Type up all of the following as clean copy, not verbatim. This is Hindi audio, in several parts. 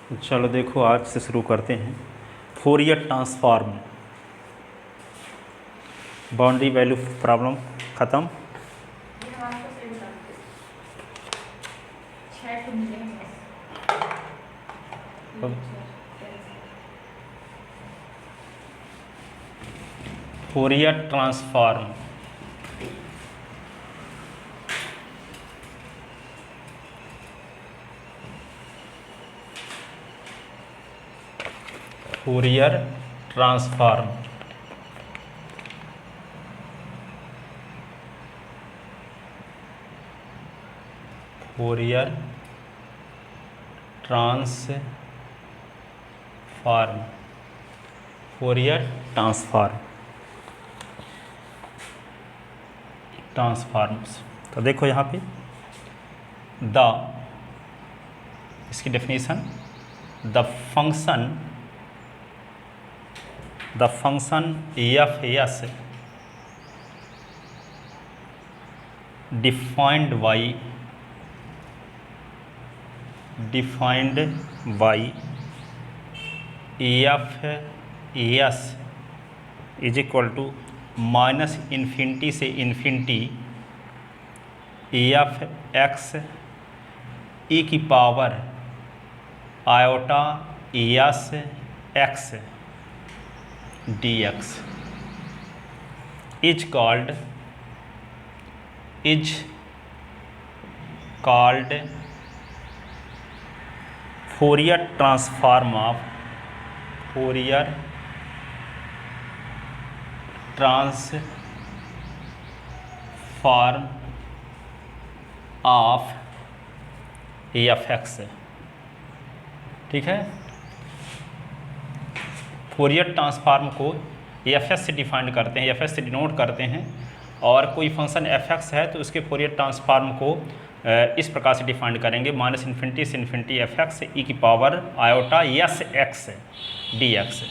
चलो देखो, आज से शुरू करते हैं। Fourier transform, boundary value problem ख़त्म। Fourier transform, Fourier transform, Fourier transform, Fourier transforms. तो देखो यहाँ पे इसकी definition, the function f s defined by F S is equal to minus infinity से इन्फिनिटी एफ एक्स ई की power iota S x D x is called Fourier transform of F x. ठीक है, फोरियर ट्रांसफॉर्म को एफ एस से डिफाइन करते हैं, एफ एस से डिनोट करते हैं। और कोई फंक्शन एफ एक्स है तो उसके फोरियर ट्रांसफॉर्म को इस प्रकार से डिफाइन करेंगे, माइनस इन्फिनिटी से इन्फिनिटी एफ एक्स ई की power iota S x D X.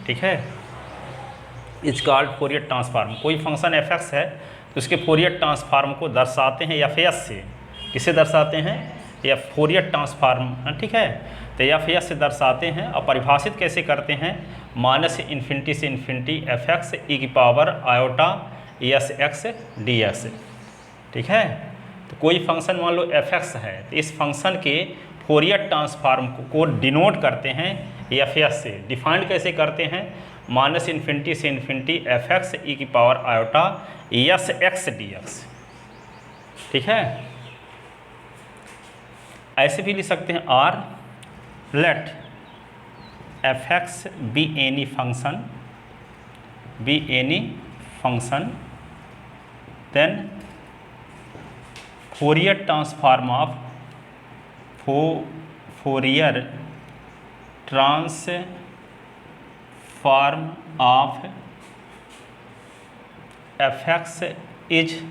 ठीक है, इज कॉल्ड फोरियर ट्रांसफॉर्म। कोई फंक्शन एफ एक्स है तो उसके फोरियर ट्रांसफॉर्म को दर्शाते हैं एफ एस से। किसे दर्शाते हैं? या फोरियर ट्रांसफॉर्म। ठीक है, तो एफ एस से दर्शाते हैं और परिभाषित कैसे करते हैं? माइनस इन्फिनिटी से इन्फिनिटी एफ एक्स ई की power iota S x D X. ठीक है, तो कोई फंक्शन मान लो एफ एक्स है तो इस फंक्शन के फोरियर ट्रांसफॉर्म को डिनोट करते हैं एफ एस से। डिफाइंड कैसे करते हैं? माइनस इन्फिनिटी से इन्फिनिटी एफ एक्स ई की power iota S x D X. ठीक है, ऐसे भी लिख सकते हैं or let F X be any function then Fourier transform of F x is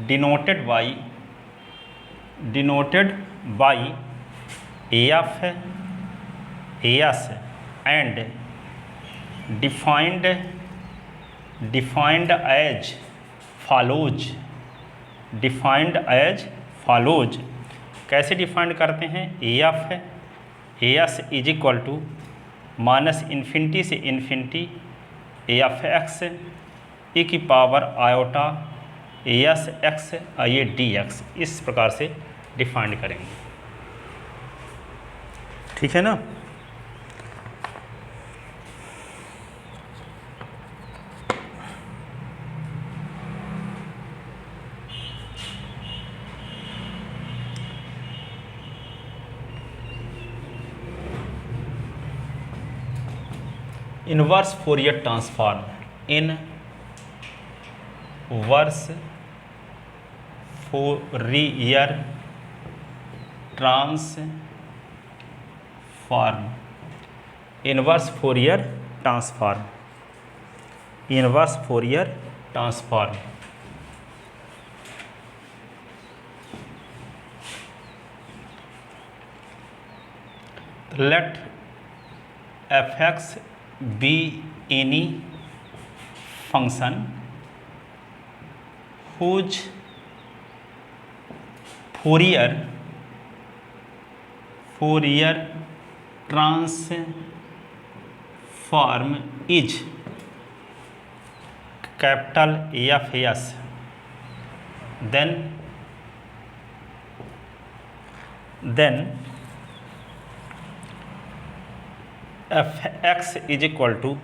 denoted by F S and defined as follows. कैसे डिफाइंड करते हैं? F S is equal to minus infinity से इन्फिनिटी एफ एक्स ई की पावर आयोटा एस एक्स ये डी एक्स। इस प्रकार से डिफाइंड करेंगे। ठीक है ना? Inverse Fourier transform, inverse Fourier transform, inverse Fourier transform. Let F X be any function whose Fourier transform is capital F S, then F x is equal to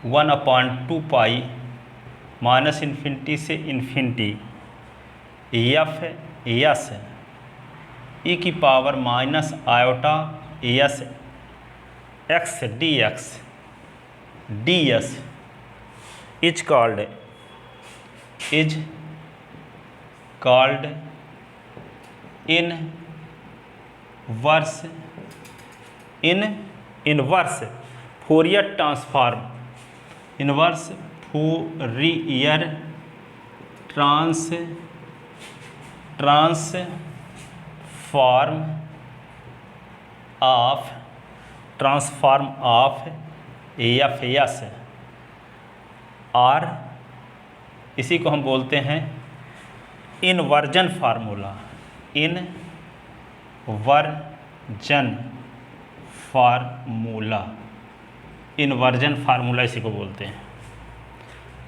1/2 pi minus infinity से इन्फिनिटी एफ एस ई की power minus iota S x D S is called inverse Fourier transform, inverse Fourier transform of F S or, इसी को हम बोलते हैं इनवर्जन फार्मूला, इनवर्जन फार्मूला इसी को बोलते हैं।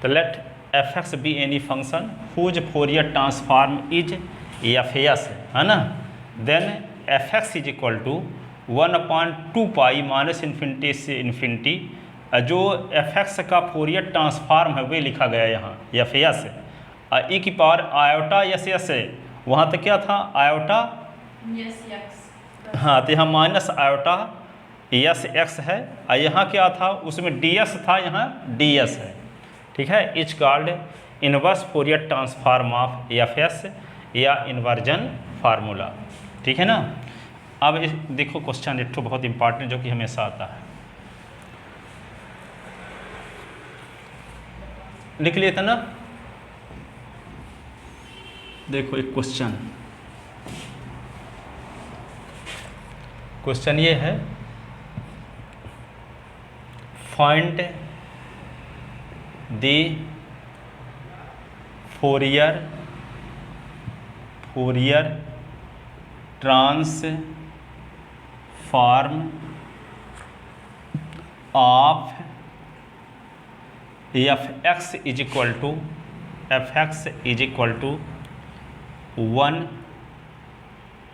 तो let F X be any function whose Fourier transform is F S, है ना, then F x is equal to 1/2 pi minus infinity से इन्फिनिटी, जो एफ एक्स का फोरियर ट्रांसफॉर्म है वही लिखा गया यहाँ एफ एस, ई की पावर आयोटा एस एस है, वहाँ तक क्या था आयोटा हाँ, तो यहाँ माइनस आयोटा एस एक्स है, और यहाँ क्या था उसमें डी एस था, यहाँ डी एस है, ठीक है। Is called inverse Fourier transform of F S या इन्वर्जन फार्मूला, ठीक है ना। अब देखो क्वेश्चन एक तो बहुत इंपॉर्टेंट जो कि हमेशा आता है, लिख लिए थे ना। देखो एक क्वेश्चन ये है, find the Fourier transform of F x is equal to 1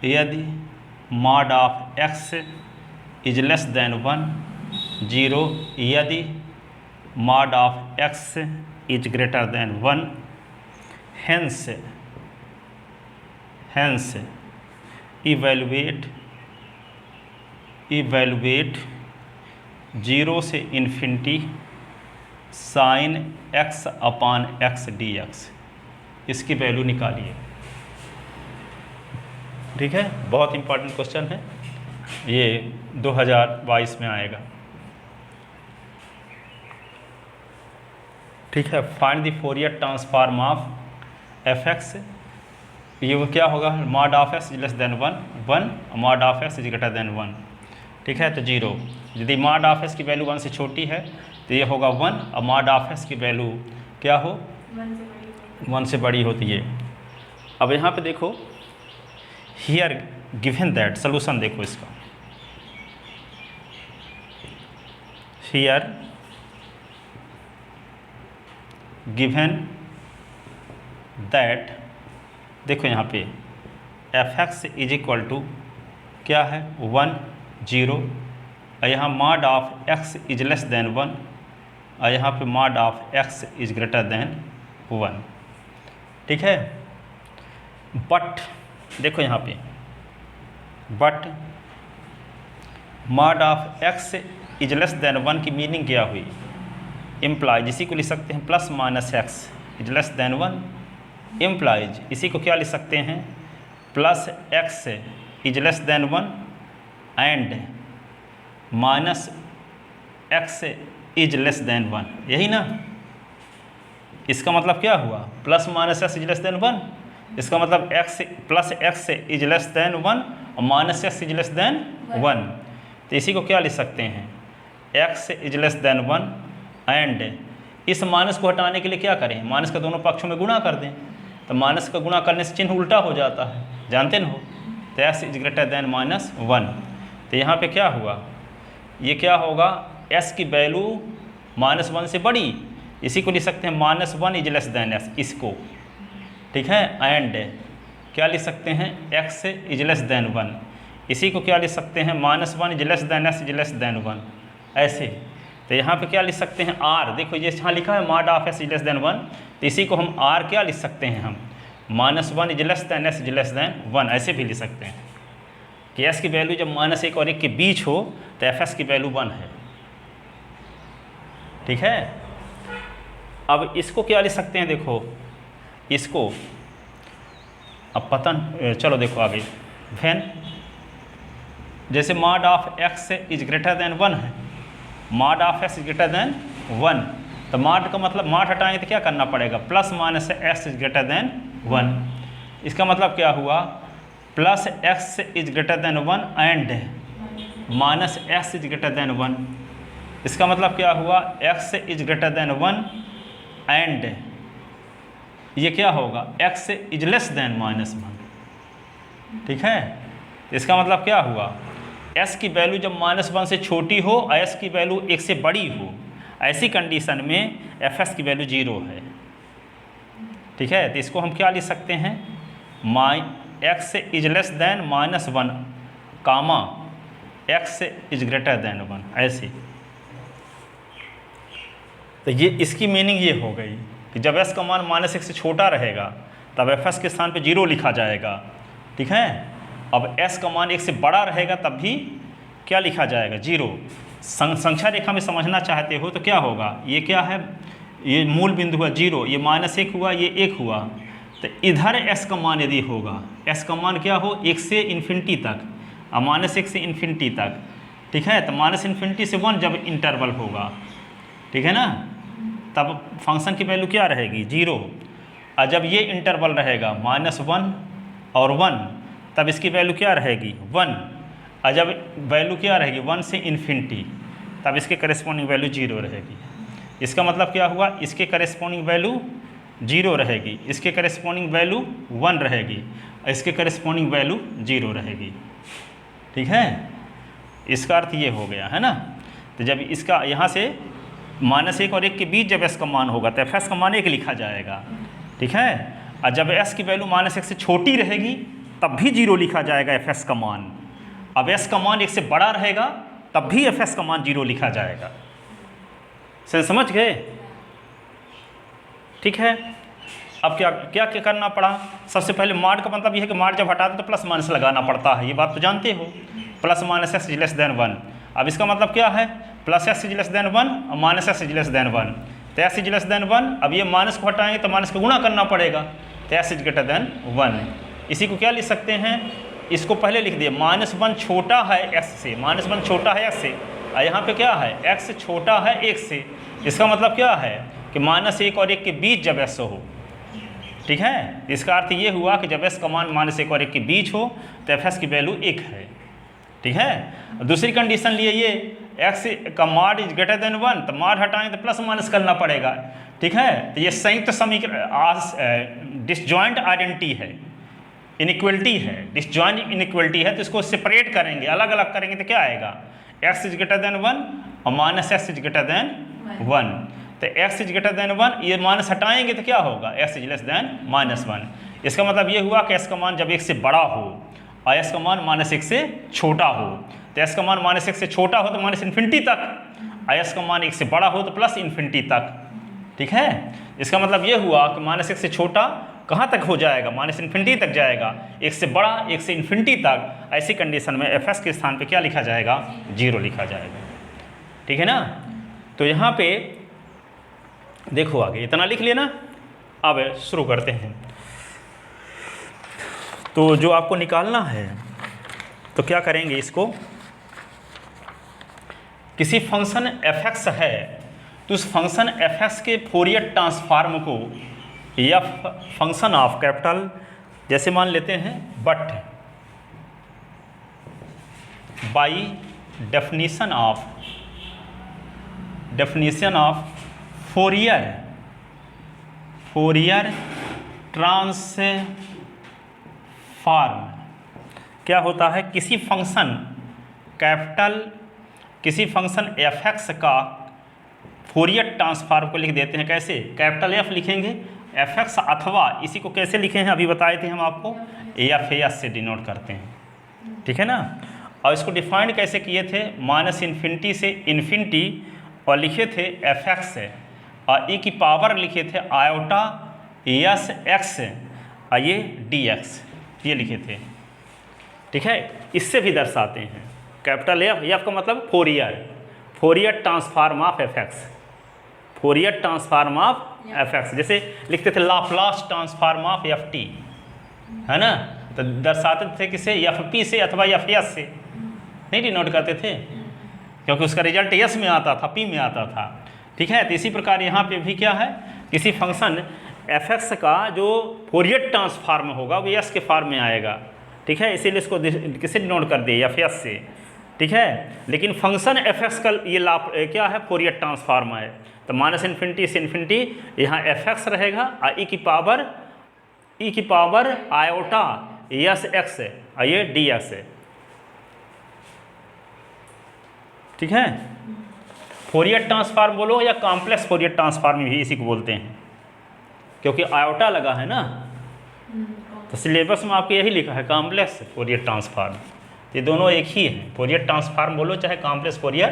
यदि mod of X is less than 1, 0 यदि mod of X is greater than 1, hence evaluate 0 से infinity sine x upon x dx, इसकी वैल्यू निकालिए, ठीक है। बहुत इंपॉर्टेंट क्वेश्चन है ये, 2022 में आएगा, ठीक है। Find the Fourier transform of F x, ये वो क्या होगा, mod of X is less than 1, mod of X is greater than 1, ठीक है। तो 0 यदि मॉड ऑफ एक्स की वैल्यू 1 से छोटी है तो ये होगा 1, और मॉड ऑफ एक्स की वैल्यू क्या हो 1 से बड़ी होती है। अब यहाँ पे देखो हियर गिवन दैट, सोल्यूशन देखो इसका, हियर गिवन दैट, देखो यहाँ पे F x is equal to क्या है 1, 0, और यहाँ mod of X is less than 1, और यहाँ पे mod of X is greater than 1, ठीक है। बट देखो यहाँ पे but mod of X is less than 1 की मीनिंग क्या हुई, इम्प्लाइज, इसी को लिख सकते हैं plus minus x is less than 1, implies इसी को क्या लिख सकते हैं plus x is less than 1 and minus x is less than 1, यही ना। इसका मतलब क्या हुआ, plus minus x is less than 1, इसका मतलब x plus x is less than 1 और minus x is less than 1, तो इसी को क्या लिख सकते हैं x is less than 1 and इस माइनस को हटाने के लिए क्या करें, माइनस का दोनों पक्षों में गुणा कर दें, तो माइनस का गुणा करने से चिन्ह उल्टा हो जाता है, जानते न हो, तो एक्स इज ग्रेटर देन -1, तो यहाँ पे क्या हुआ, ये क्या होगा, s की वैल्यू -1 से बड़ी, इसी को लिख सकते हैं -1 इज लेस देन s, इसको, ठीक है। एंड क्या लिख सकते हैं, x इज लेस देन 1, इसी को क्या लिख सकते हैं, -1 is less then s is less than 1, ऐसे। तो यहाँ पे क्या लिख सकते हैं, r, देखो ये यहाँ लिखा है mod of s is less than 1, तो इसी को हम r क्या लिख सकते हैं, हम -1 is less then s is less than 1, ऐसे भी लिख सकते हैं कि s की वैल्यू जब -1 और 1 के बीच हो तो fs की वैल्यू 1 है, ठीक है। अब इसको क्या लिख सकते हैं, देखो इसको, अब पता, चलो देखो आगे, वैन जैसे mod of x is greater than 1 है, mod of s is greater than 1, तो mod का मतलब mod हटाएंगे तो क्या करना पड़ेगा, plus minus s is greater than 1, इसका मतलब क्या हुआ, plus x is greater than 1 and minus s is greater than 1, इसका मतलब क्या हुआ, x is greater than 1 and ये क्या होगा, x इज लेस देन -1, ठीक है। इसका मतलब क्या हुआ, s की वैल्यू जब -1 से छोटी हो और s की वैल्यू 1 से बड़ी हो, ऐसी कंडीशन में fs की वैल्यू 0 है, ठीक है। तो इसको हम क्या लिख सकते हैं, x is less than -1 comma x is greater than 1, ऐसे। तो ये इसकी मीनिंग ये हो गई कि जब s का मान -1 से छोटा रहेगा तब fs के स्थान पे 0 लिखा जाएगा, ठीक है। अब s का मान 1 से बड़ा रहेगा तब भी क्या लिखा जाएगा, 0। संख्या रेखा में समझना चाहते हो तो क्या होगा, ये क्या है, ये मूल बिंदु है 0, ये -1 हुआ, ये 1 हुआ, तो इधर s का मान यदि होगा, s का मान क्या हो, 1 से इन्फिनिटी तक और -1 से इन्फिनिटी तक, ठीक है। तो -∞ से 1 जब इंटरवल होगा, ठीक है ना, तब फंक्शन की वैल्यू क्या रहेगी, 0, और जब ये इंटरवल रहेगा -1 और 1, तब इसकी वैल्यू क्या रहेगी, 1, और जब वैल्यू क्या रहेगी 1 से इन्फिनिटी, तब इसके करेस्पॉन्डिंग वैल्यू 0 रहेगी। इसका मतलब क्या हुआ, इसके करेस्पॉन्डिंग वैल्यू 0 रहेगी, इसके करेस्पॉन्डिंग वैल्यू 1 रहेगी, इसके करेस्पॉन्डिंग वैल्यू 0 रहेगी, ठीक है। इसका अर्थ ये हो गया है ना। तो जब इसका यहाँ से -1 और 1 के बीच जब s का मान होगा तो fs का मान 1 लिखा जाएगा, ठीक है। और जब s की वैल्यू -1 से छोटी रहेगी तब भी 0 लिखा जाएगा fs का मान। अब s का मान 1 से बड़ा रहेगा तब भी fs का मान 0 लिखा जाएगा। समझ गए, ठीक है। अब क्या क्या क्या करना पड़ा, सबसे पहले mod का मतलब यह है कि mod जब हटाते तो प्लस माइनस लगाना पड़ता है, ये बात तो जानते हो, plus minus s is less than 1। अब इसका मतलब क्या है, plus s is less than 1 और minus s is less than 1, तो s इज लेस देन 1, अब ये माइनस को हटाएंगे तो माइनस को गुणा करना पड़ेगा, तो s इज ग्रेटर देन 1। इसी को क्या लिख सकते हैं, इसको पहले लिख दिए, -1 छोटा है x से, -1 छोटा है x से, और यहाँ पे क्या है, x छोटा है 1 से, इसका मतलब क्या है कि -1 और 1 के बीच जब s हो, ठीक है। इसका अर्थ ये हुआ कि जब s का मान -1 और 1 के बीच हो तो fs की वैल्यू 1 है, ठीक है। दूसरी कंडीशन लिए ये x का mod इज ग्रेटर देन 1, तो mod हटाएंगे तो प्लस माइनस करना पड़ेगा, ठीक है। तो ये संयुक्त समीकरण डिसजॉइंट आइडेंटिटी है, इनइक्वलिटी है, डिसजॉइंट इनइक्वलिटी है, तो इसको सेपरेट करेंगे, अलग अलग करेंगे तो क्या आएगा, x इज ग्रेटर देन 1 और -s इज ग्रेटर देन 1, तो x इज ग्रेटर देन 1, ये माइनस हटाएंगे तो क्या होगा, x इज लेस देन -1। इसका मतलब ये हुआ कि s का मान जब 1 से बड़ा हो और s का मान -1 से छोटा हो, तो s का मान -1 से छोटा हो तो -∞ तक, और s का मान 1 से बड़ा हो तो +∞ तक, ठीक है। इसका मतलब ये हुआ कि -1 से छोटा कहाँ तक हो जाएगा, -∞ तक जाएगा, 1 से बड़ा 1 से इन्फिनिटी तक। ऐसी कंडीशन में fs के स्थान पे क्या लिखा जाएगा, 0 लिखा जाएगा, ठीक है ना। तो यहाँ पे देखो आगे इतना लिख लिया ना, अब शुरू करते हैं। तो जो आपको निकालना है तो क्या करेंगे, इसको किसी फंक्शन f(x) है तो उस फंक्शन f(x) के फोरियर ट्रांसफॉर्म को या फंक्शन ऑफ कैपिटल, जैसे मान लेते हैं but by definition of Fourier transform क्या होता है, किसी फंक्शन कैपिटल किसी फंक्शन एफ एक्स का फोरियर ट्रांसफॉर्म को लिख देते हैं। कैसे? कैपिटल एफ लिखेंगे एफ एक्स, अथवा इसी को कैसे लिखे हैं अभी बताए थे हम आपको, एफ एस से डिनोट करते हैं, ठीक है ना। और इसको डिफाइंड कैसे किए थे? माइनस इन्फिनिटी से इन्फिनिटी, और लिखे थे एफ एक्स और ई की पावर लिखे थे आयोटा एस एक्स और ये डी एक्स, ये लिखे थे, ठीक है। इससे भी दर्शाते हैं कैपिटल एफ, एफ का मतलब Fourier transform of F x, Fourier transform of F x. जैसे लिखते थे Laplace transform of F T, है ना, तो दर्शाते थे किसे? एफ पी से अथवा एफ एस से, नहीं डिनोट करते थे क्योंकि उसका रिजल्ट एस में आता था, पी में आता था, ठीक है। तो इसी प्रकार यहाँ पे भी क्या है, किसी फंक्शन एफ एक्स का जो फोरियर ट्रांसफॉर्म होगा वो एस के फॉर्म में आएगा, ठीक है। इसीलिए इसको किसे डिनोट कर दिए? एफ एस से, ठीक है। लेकिन फंक्शन एफ एक्स का ये क्या है? फोरियर ट्रांसफॉर्म है। तो माइनस इन्फिनिटी से इन्फिनिटी यहाँ एफ एक्स रहेगा और ई की पावर आयोटा एस एक्स और ये डी एक्स है, ठीक है। फोरियर ट्रांसफॉर्म बोलो या कॉम्प्लेक्स फोरियर ट्रांसफॉर्म भी इसी को बोलते हैं, क्योंकि आयोटा लगा है ना, तो सिलेबस में आपको यही लिखा है कॉम्प्लेक्स फोरियर ट्रांसफॉर्म। ये दोनों एक ही है, फोरियर ट्रांसफॉर्म बोलो चाहे कॉम्प्लेक्स फोरियर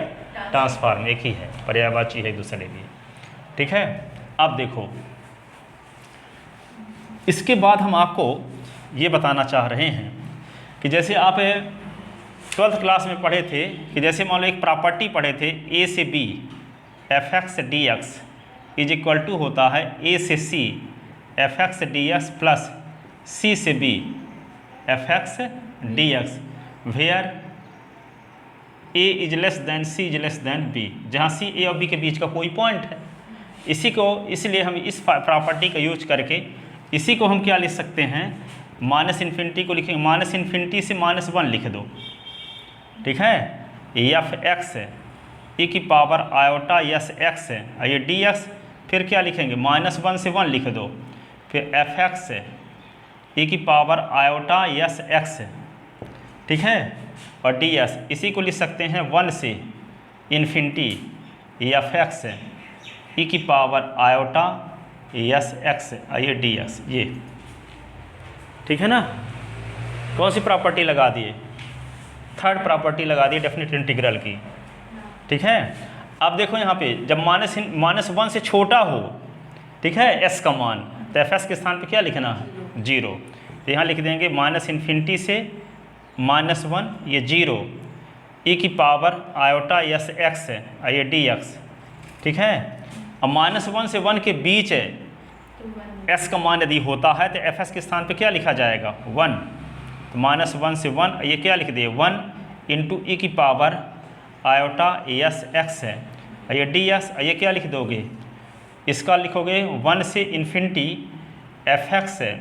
ट्रांसफॉर्म, एक ही है, पर्यायवाची है एक दूसरे के, ठीक है। अब देखो इसके बाद हम आपको ये बताना चाह रहे हैं कि जैसे आप 12th क्लास में पढ़े थे कि जैसे मान लो एक प्रॉपर्टी पढ़े थे ए से B F x D x is equal to होता है ए से c f x D x plus c से B F x D x, where a is less than c is less than b, जहाँ सी ए और बी के बीच का कोई पॉइंट है। इसी को इसलिए हम इस प्रॉपर्टी का यूज करके इसी को हम क्या लिख सकते हैं? माइनस इन्फिनिटी को लिखेंगे, माइनस इन्फिनिटी से -1 लिख दो, ठीक है। एफ एक्स ई की पावर आयोटा एस एक्स है, ये डी एक्स, फिर क्या लिखेंगे? -1 से 1 लिख दो, फिर एफ एक्स ई की पावर आयोटा एस एक्स, ठीक है, और डी एस। इसी को लिख सकते हैं 1 से इन्फिनिटी एफ एक्स ई की पावर आयोटा एस एक्स ये डी एक्स, ये ठीक है ना। कौन सी प्रॉपर्टी लगा दिए? थर्ड प्रॉपर्टी लगा दी डेफिनेट इंटीग्रल की, ठीक है। अब देखो यहाँ पे जब -1 से छोटा हो, ठीक है, एस का मान, तो एफ एस के स्थान पे क्या लिखना है? 0। तो यहाँ लिख देंगे माइनस इन्फिनिटी से -1 ये 0 ई की पावर आयोटा एस एक्स ये डी एक्स, ठीक है। अब -1 से 1 के बीच एस का मान यदि होता है तो एफ एस के स्थान पे क्या लिखा जाएगा? 1। तो -1 से 1 ये क्या लिख दिए? 1 इंटू ई की पावर आयोटा एस एक्स है, ये डी एक्स, ये क्या लिख दोगे? इसका लिखोगे 1 से इन्फिनिटी एफ एक्स है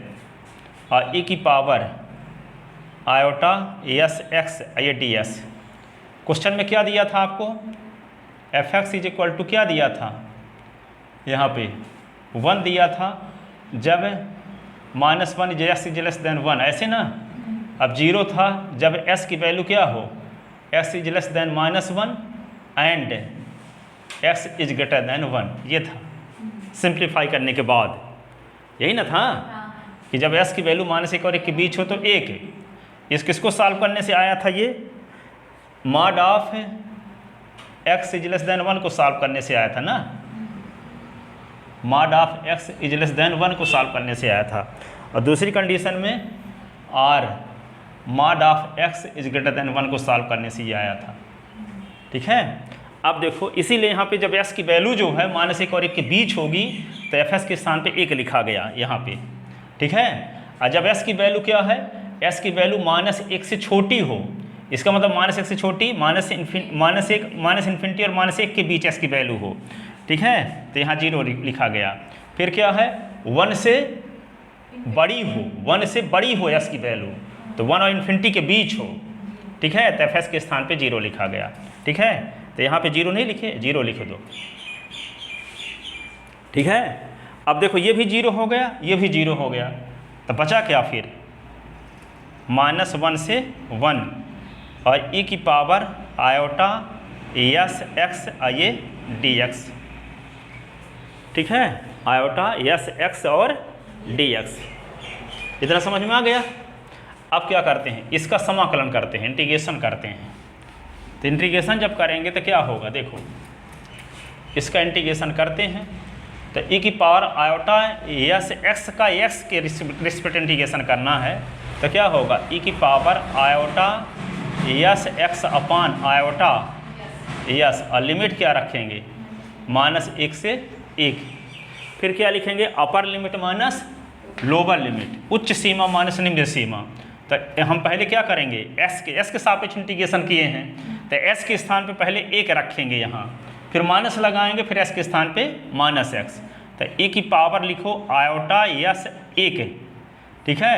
और ई की पावर आयोटा एस एक्स ये डी एस। क्वेश्चन में क्या दिया था आपको? F x is equal to क्या दिया था? यहाँ पे 1 दिया था जब -1 is x is less than 1, ऐसे ना। अब 0 था जब s की वैल्यू क्या हो? x is less than -1 and x is greater than 1, ये था। सिंप्लीफाई करने के बाद यही ना था कि जब s की वैल्यू -1 और 1 के बीच हो तो 1। किसको सॉल्व करने से आया था? ये mod of x is less than 1 को सॉल्व करने से आया था ना, mod of x is less than 1 को सॉल्व करने से आया था। और दूसरी कंडीशन में और mod of x is greater than 1 को सॉल्व करने से ये आया था, ठीक है। अब देखो इसीलिए यहाँ पे जब s की वैल्यू जो है -1 और 1 के बीच होगी तो fs के स्थान पे 1 लिखा गया यहाँ पे, ठीक है। और जब s की वैल्यू क्या है? s की वैल्यू -1 से छोटी हो, इसका मतलब -1 से छोटी माइनस इन्फिनिटी और -1 के बीच s की वैल्यू हो, ठीक है। तो यहाँ 0 लिखा गया। फिर क्या है? 1 से बड़ी हो, 1 से बड़ी हो s की वैल्यू, तो 1 और इन्फिनिटी के बीच हो, ठीक है, तो एफ एस के स्थान पे 0 लिखा गया, ठीक है। तो यहाँ पे 0 नहीं लिखे, 0 लिख दो, ठीक है। अब देखो ये भी 0 हो गया, ये भी 0 हो गया, तो बचा क्या फिर? -1 से 1 और e की पावर आयोटा यस एक्स ये डी एक्स, ठीक है, आयोटा यस एक्स और डी एक्स। इतना समझ में आ गया। अब क्या करते हैं, इसका समाकलन करते हैं, इंटीग्रेशन करते हैं। तो इंटीग्रेशन जब करेंगे तो क्या होगा, देखो इसका इंटीग्रेशन करते हैं तो e की पावर आयोटा यस एक्स का एक्स के रिस्पेक्ट इंटीग्रेशन करना है तो क्या होगा, e की पावर आयोटा यस एक्स अपान आयोटा यस, और लिमिट क्या रखेंगे -1 से 1। फिर क्या लिखेंगे, upper limit minus lower limit, उच्च सीमा माइनस निम्न सीमा। तो हम पहले क्या करेंगे, एस के सापेक्ष इंटीग्रेशन किए हैं तो एस के स्थान पे पहले 1 रखेंगे यहाँ, फिर माइनस लगाएंगे, फिर एस के स्थान पे -x। तो e की पावर लिखो आयोटा यस 1, ठीक है,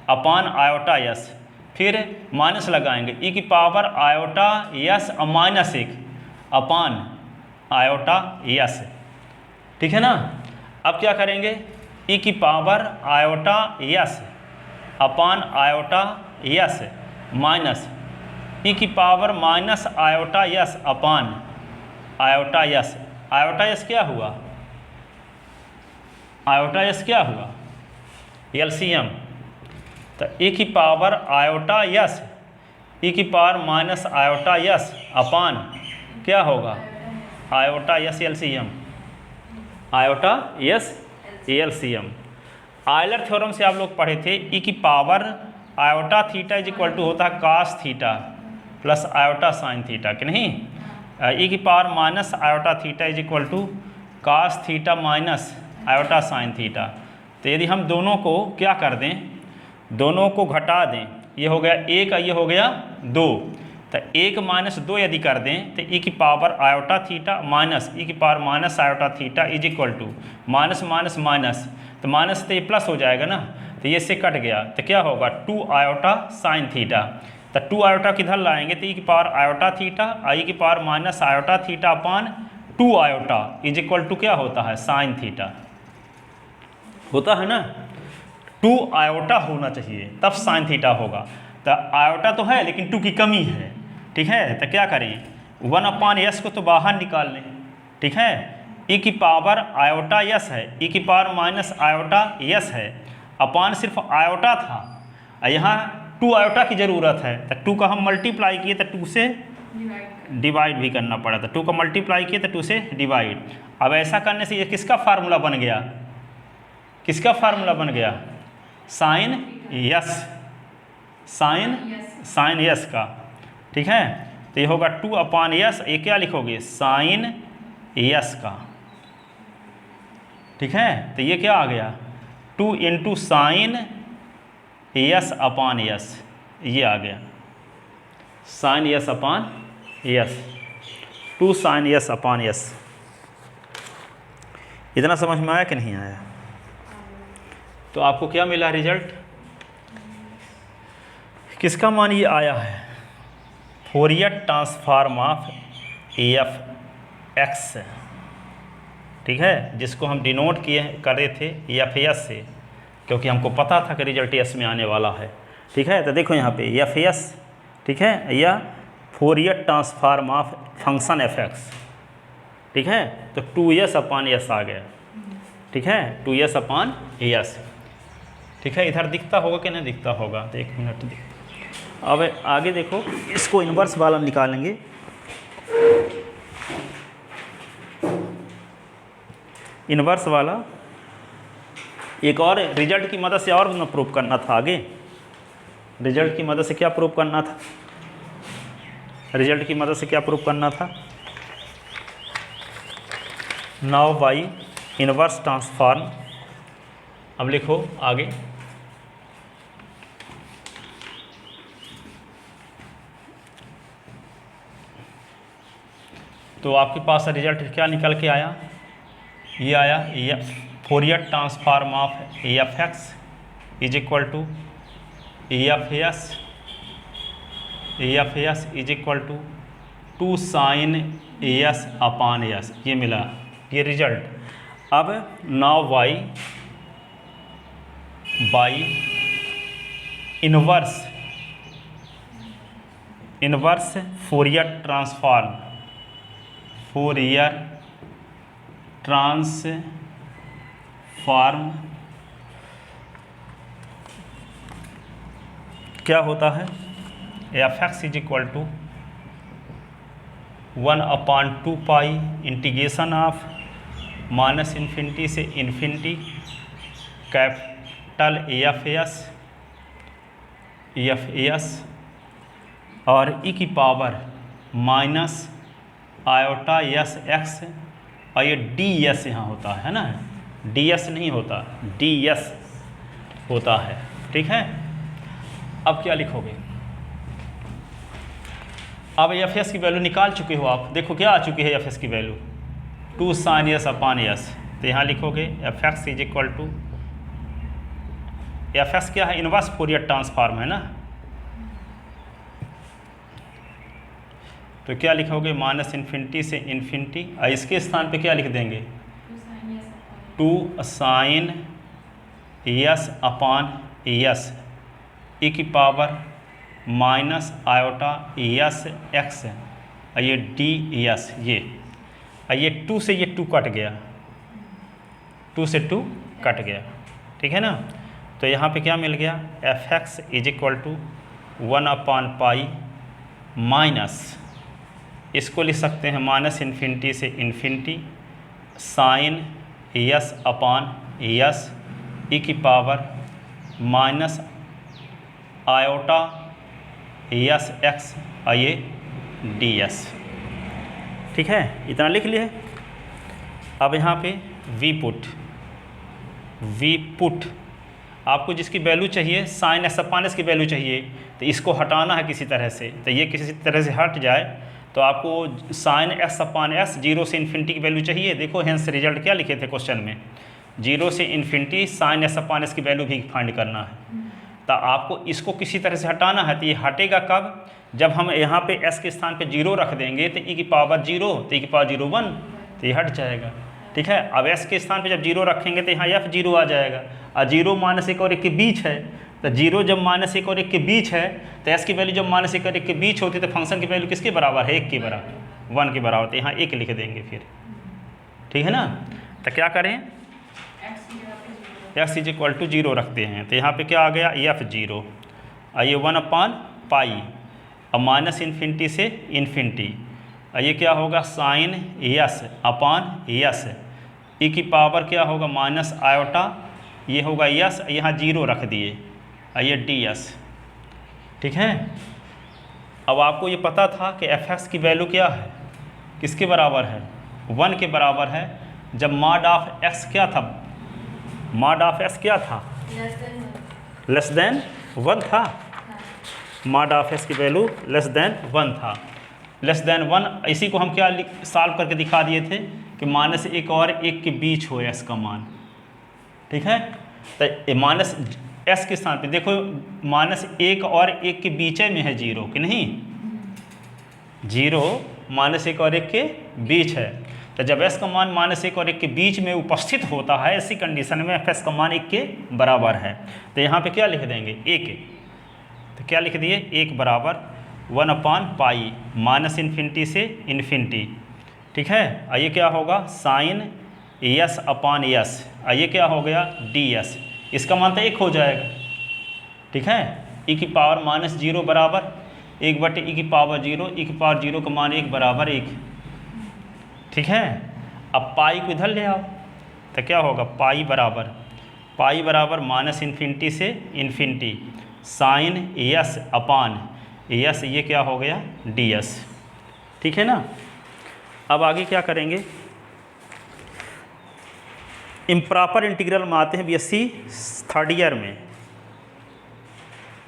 अपान आयोटा यस, फिर माइनस लगाएंगे e की पावर आयोटा यस -1 अपान आयोटा यस, ठीक है ना। अब क्या करेंगे, e की पावर आयोटा यस अपान आयोटा यस माइनस e की पावर माइनस आयोटा यस अपान आयोटा यस। आयोटा यस क्या हुआ, आयोटा यस क्या हुआ, एलसीएम। तो e की पावर आयोटा यस, e की power minus iota S upon क्या होगा, iota S LCM, iota S LCM. Euler theorem से आप लोग पढ़े थे, e की power iota theta is equal to होता है cos theta plus iota sine theta, कि नहीं, e की power minus iota theta is equal to cos theta minus iota sine theta. तो यदि हम दोनों को क्या कर दें, दोनों को घटा दें, ये हो गया 1 ये हो गया 2, तो 1 - 2 यदि कर दें तो e की power iota theta minus e की power minus iota theta is equal to minus minus minus, तो माइनस तो ये प्लस हो जाएगा ना, तो ये से कट गया तो क्या होगा 2 आयोटा साइन थीटा। तो 2 आयोटा किधर लाएंगे, तो e की पावर आयोटा थीटा e की power minus iota theta upon 2 iota is equal to क्या होता है साइन थीटा, होता है ना, 2 आयोटा होना चाहिए तब साइन थीटा होगा। तो आयोटा तो है लेकिन 2 की कमी है, ठीक है, तो क्या करें 1/s को तो बाहर निकाल लें, ठीक है, e की पावर आयोटा यस है, e की पावर माइनस आयोटा यस है अपान सिर्फ आयोटा था, यहाँ 2 आयोटा की ज़रूरत है, तो 2 का हम मल्टीप्लाई किए तो 2 से डिवाइड भी करना पड़ा था, 2 का मल्टीप्लाई किए तो 2 से डिवाइड। अब ऐसा करने से ये किसका फार्मूला बन गया, किसका फार्मूला बन गया, साइन यस, साइन यस का, ठीक है। तो ये होगा 2/s, ये क्या लिखोगे साइन यस का, ठीक है। तो ये क्या आ गया 2 × साइन यस अपान यस, ये आ गया साइन यस अपान यस, 2 साइन यस अपान यस। इतना समझ में आया कि नहीं आया। तो आपको क्या मिला रिजल्ट, किसका मान ये आया है, Fourier transform of F x, ठीक है, जिसको हम डिनोट किए कर रहे थे एफ एस से, क्योंकि हमको पता था कि रिजल्ट एस में आने वाला है, ठीक है। तो देखो यहाँ पे एफ एस, ठीक है, या Fourier transform of function F x, ठीक है। तो 2s अपान एस आ गया, ठीक है, 2s अपान एस, ठीक है। इधर दिखता होगा कि नहीं दिखता होगा, तो 1 मिनट अब आगे देखो, इसको इन्वर्स वाला निकालेंगे। इन्वर्स वाला एक और रिजल्ट की मदद से और प्रूव करना था, आगे रिजल्ट की मदद से क्या प्रूव करना था, रिजल्ट की मदद से क्या प्रूव करना था, नाउ बाई इन्वर्स ट्रांसफॉर्म। अब लिखो आगे, तो आपके पास रिजल्ट क्या निकल के आया, ये आया Fourier transform of F x is equal to F S is equal to 2 sine S upon S, ये मिला ये रिजल्ट। अब now by inverse inverse Fourier transform, Fourier transform क्या होता है? F x is equal to 1/2 pi integration of minus infinity से इन्फिनिटी कैपिटल एफ एस और ई की power minus iota S x, और ये डी एस यहाँ होता है ना, डी एस नहीं होता, डी एस होता है। ठीक है, अब क्या लिखोगे? अब एफ एस की वैल्यू निकाल चुके हो आप, देखो क्या आ चुकी है एफ एस की value 2 sin S upon S. तो यहाँ लिखोगे F x is equal to, F X क्या है? इनवर्स फोरियर ट्रांसफॉर्म है ना, तो क्या लिखोगे? माइनस इन्फिनिटी से इन्फिनिटी, और इसके स्थान पे क्या लिख देंगे? 2 sin S upon S E की power minus iota S x, और ये डी एस, ये 2 से ये 2 कट गया, 2 से 2 कट गया। ठीक है ना, तो यहाँ पे क्या मिल गया? F x is equal to 1/पाई माइनस, इसको लिख सकते हैं माइनस इन्फिनिटी से infinity sine S upon S E की power minus iota S x, और ये डी एस। ठीक है, इतना लिख लिए। अब यहाँ पे वी पुट आपको जिसकी वैल्यू चाहिए साइन एस अपान एस की वैल्यू चाहिए, तो इसको हटाना है किसी तरह से, तो ये किसी तरह से हट जाए तो आपको साइन एस अपान एस 0 से इन्फिनिटी की वैल्यू चाहिए। देखो हेंस रिजल्ट क्या लिखे थे क्वेश्चन में, 0 से infinity sine S upon S की वैल्यू भी फाइंड करना है। तो आपको इसको किसी तरह से हटाना है, तो ये हटेगा कब? जब हम यहाँ पे s के स्थान पे 0 रख देंगे, तो e की पावर 0, तो e की पावर 0 1, तो ये हट जाएगा। ठीक है, अब s के स्थान पे जब 0 रखेंगे तो यहाँ f 0 आ जाएगा, और 0 -1 और 1 के बीच है, तो 0 जब -1 और 1 के बीच है, तो s की वैल्यू जब -1 और 1 के बीच होती है, तो फंक्शन की वैल्यू किसके बराबर है? 1 के बराबर, 1 के बराबर, तो यहाँ 1 लिख देंगे फिर। ठीक है ना, तो क्या करें? एक्स इज इक्वल टू 0 रखते हैं, तो यहाँ पे क्या आ गया? एफ 0, और ये 1/पाई, और माइनस इन्फिनिटी से इन्फिनिटी, और ये क्या होगा? Sine S upon S E की पावर क्या होगा? माइनस आयोटा, ये होगा एस, यहाँ 0 रख दिए, और ये डी एस। ठीक है, अब आपको ये पता था कि एफ एक्स की वैल्यू क्या है, किसके बराबर है? 1 के बराबर है। जब मॉड ऑफ एक्स क्या था? मॉड ऑफ एस क्या था? लेस देन 1 था। मॉड ऑफ एस की वैल्यू लेस देन 1 था। लेस देन 1, इसी को हम क्या सॉल्व करके दिखा दिए थे कि -1 और 1 के बीच हो एस का मान। ठीक है, तो माइनस एस के स्थान पे देखो -1 और 1 के बीच में है 0 कि नहीं? 0 -1 और 1 के बीच है, तो जब एस का मान -1 और 1 के बीच में उपस्थित होता है, ऐसी कंडीशन में एफ एस का मान 1 के बराबर है। तो यहाँ पे क्या लिख देंगे? 1, तो क्या लिख दिए? 1 बराबर 1/पाई माइनस इन्फिनिटी से इन्फिनिटी। ठीक है, और ये क्या होगा? साइन एस अपान एस, और ये क्या हो गया? D S. इसका मान तो 1 हो जाएगा। ठीक है, ई की पावर -0 बराबर 1/e की पावर 0, e की पावर 0 का मान 1 बराबर 1। ठीक है, अब पाई को इधर ले आओ, तो क्या होगा? पाई बराबर माइनस इन्फिनिटी से infinity sine S upon S, ये क्या हो गया? D S. ठीक है ना, अब आगे क्या करेंगे? इम्प्रॉपर इंटीग्रल में आते हैं बीएससी 3rd ईयर में।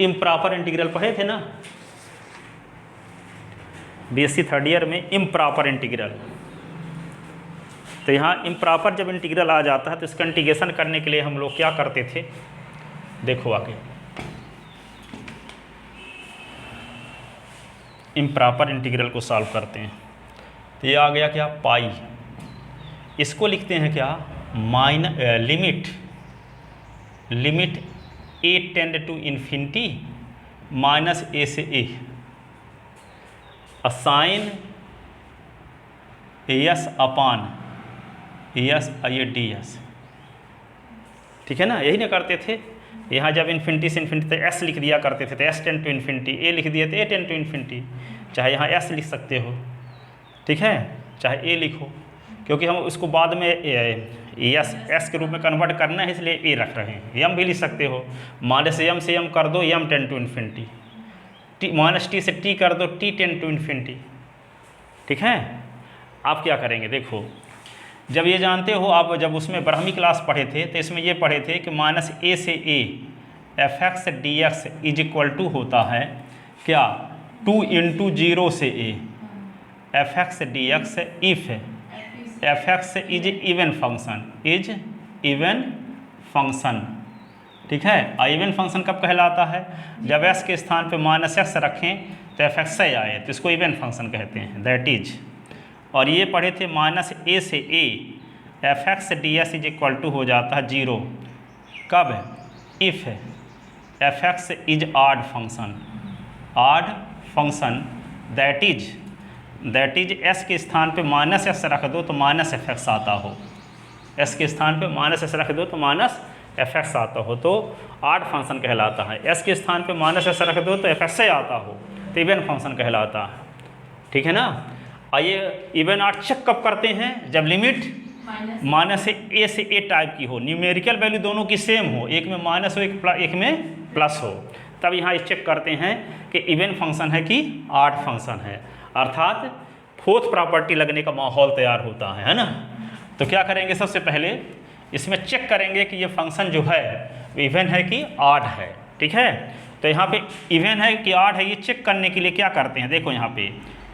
इम्प्रॉपर इंटीग्रल पढ़े थे ना बीएससी 3rd ईयर में, इम्प्रॉपर इंटीग्रल। तो यहाँ इम्प्रॉपर जब इंटीग्रल आ जाता है तो इसका इंटीग्रेशन करने के लिए हम लोग क्या करते थे? देखो आगे इम्प्रॉपर इंटीग्रल को सॉल्व करते हैं, तो ये आ गया क्या? पाई। इसको लिखते हैं क्या? Limit a tend to infinity minus a से a, sine S upon S ये डी एस, ठीक है ना, यही ना करते थे। यहाँ जब इन्फिनिटी से इन्फिनिटी तो एस लिख दिया करते थे, तो एस टेन टू इन्फिनिटी, ए लिख दिए तो ए टेन टू इन्फिनिटी, चाहे यहाँ एस लिख सकते हो, ठीक है, चाहे ए लिखो, क्योंकि हम उसको बाद में एस के रूप में कन्वर्ट करना है, इसलिए ए रख रहे हैं। यम भी लिख सकते हो, माइनस यम से यम कर दो, m tends to infinity, t minus t से टी कर दो, टी टेन टू इन्फिनिटी, ठीक है। आप क्या करेंगे, देखो जब ये जानते हो आप, जब उसमें ब्राह्मी क्लास पढ़े थे तो इसमें ये पढ़े थे कि माइनस ए से A F x D x is equal to होता है क्या, 2 इंटू 0 से A F x D X if F x is even function, is even function, ठीक है। इवन फंक्शन कब कहलाता है, जब एस के स्थान पे माइनस एक्स रखें तो एफ एक्स आए, तो इसको इवन फंक्शन कहते हैं, दैट इज। और ये पढ़े थे माइनस ए से A F x D S is equal to हो जाता है 0, कब, if F x is odd function, odd function that is S के स्थान पे माइनस एक्स रख दो तो माइनस एफ एक्स आता हो, एस के स्थान पे माइनस एक्स रख दो तो माइनस एफ एक्स आता हो, तो ऑड फंक्शन कहलाता है। एस के स्थान पे माइनस एक्स रख दो तो एफ एक्स आता हो, तो इवन फंक्शन कहलाता है, ठीक है ना। आइए इवन ऑड चेक कब करते हैं, जब लिमिट माइनस ए से ए टाइप की हो, न्यूमेरिकल वैल्यू दोनों की सेम हो, एक में माइनस हो एक में प्लस हो, तब यहाँ चेक करते हैं कि इवन फंक्शन है कि ऑड फंक्शन है, अर्थात फोर्थ प्रॉपर्टी लगने का माहौल तैयार होता है ना। तो क्या करेंगे, सबसे पहले इसमें चेक करेंगे कि ये फंक्शन जो है इवन है कि ऑड है, ठीक है। तो यहाँ पे इवन है कि ऑड है, ये चेक करने के लिए क्या करते हैं, देखो यहाँ पे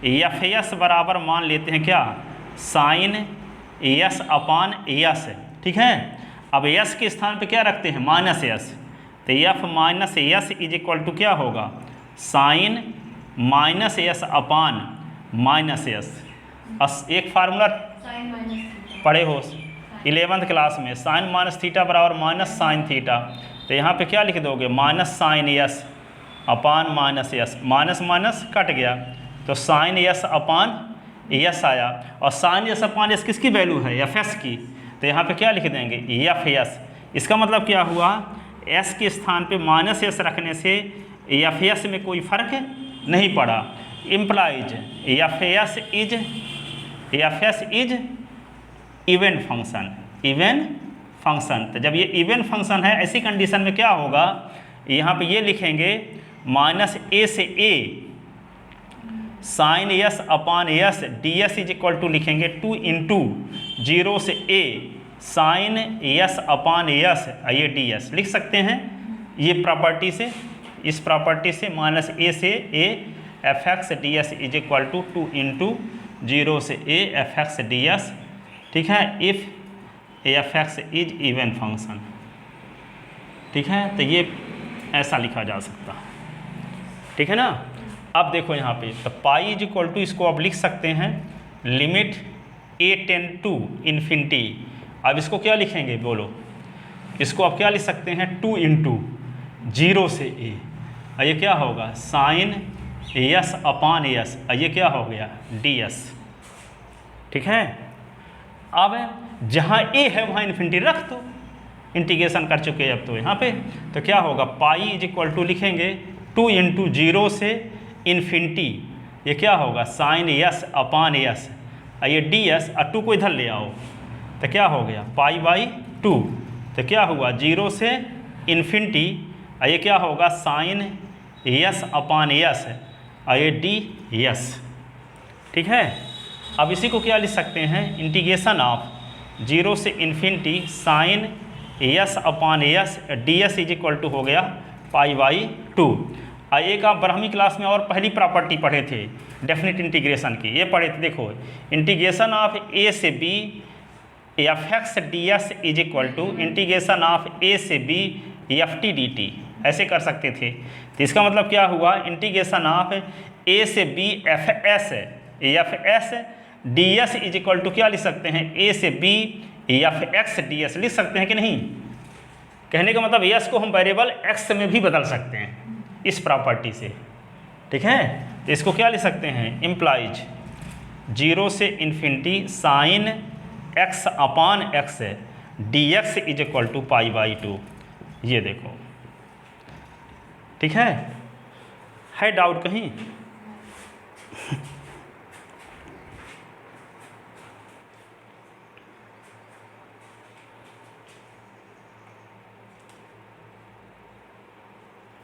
एफ एस बराबर मान लेते हैं क्या, साइन एस अपान एस, ठीक है। अब एस के स्थान पे क्या रखते हैं, माइनस एस, तो F minus S is equal to क्या होगा, sine minus S upon minus S. एक फार्मूला पढ़े हो 11th क्लास में, साइन माइनस थीटा बराबर माइनस साइन थीटा, तो यहाँ पे क्या लिख दोगे, minus sine S upon minus S, minus minus cut गया तो साइन एस अपान एस आया, और साइन एस अपान एस किसकी वैल्यू है, एफ एस की, तो यहाँ पे क्या लिख देंगे, एफ एस। इसका मतलब क्या हुआ, एस के स्थान पे माइनस एस रखने से एफ एस में कोई फर्क नहीं पड़ा, implies F S is even function, even function. तो जब ये इवन फंक्शन है, ऐसी कंडीशन में क्या होगा, यहाँ पे ये लिखेंगे माइनस ए से a sine S upon S D S is equal to लिखेंगे 2 इंटू 0 से a sine S upon S ये डी एस लिख सकते हैं। ये प्रॉपर्टी से, इस प्रॉपर्टी से माइनस ए से A F x D S is equal to 2 into 0 से A F x D S, ठीक है, if F x is even function, ठीक है। तो ये ऐसा लिखा जा सकता है, ठीक है ना। अब देखो यहाँ पे, तो पाई इज इक्वल टू, इसको आप लिख सकते हैं limit A tend to infinity. अब इसको क्या लिखेंगे बोलो, इसको आप क्या लिख सकते हैं, 2 इंटू 0 से ए, ये क्या होगा, साइन एस अपान एस, ये क्या हो गया, डी एस, ठीक है। अब जहाँ ए है वहाँ इन्फिनिटी रख दो, इंटीग्रेशन कर चुके हैं अब तो यहाँ पे, तो क्या होगा, पाई इज इक्वल टू लिखेंगे 2 इंटू 0 से इन्फिनिटी, ये क्या होगा, साइन एस अपान एस, ये डी एस, और 2 को इधर ले आओ तो क्या हो गया, पाई बाई 2, तो क्या हुआ 0 से इन्फिनिटी, ये क्या होगा, साइन एस अपान एस, ये डी एस, ठीक है। अब इसी को क्या लिख सकते हैं, इंटीग्रेशन ऑफ 0 से infinity sine S upon S D S is equal to हो गया पाई बाई 2। एक आप ब्राह्मी क्लास में और पहली प्रॉपर्टी पढ़े थे डेफिनेट इंटीग्रेशन की, ये पढ़े थे, देखो इंटीग्रेशन ऑफ ए से B F x D S is equal to integration of ए से B f t d t, ऐसे कर सकते थे। तो इसका मतलब क्या हुआ, इंटीग्रेशन ऑफ ए से B F S D S is equal to क्या लिख सकते हैं, ए से B F x D S लिख सकते हैं कि नहीं। कहने का मतलब एस को हम वेरिएबल एक्स में भी बदल सकते हैं इस प्रॉपर्टी से, ठीक है। तो इसको क्या लिख सकते हैं, इम्प्लाइज 0 से infinity sine x upon x dx is equal to π/2। ये देखो, ठीक है डाउट कहीं?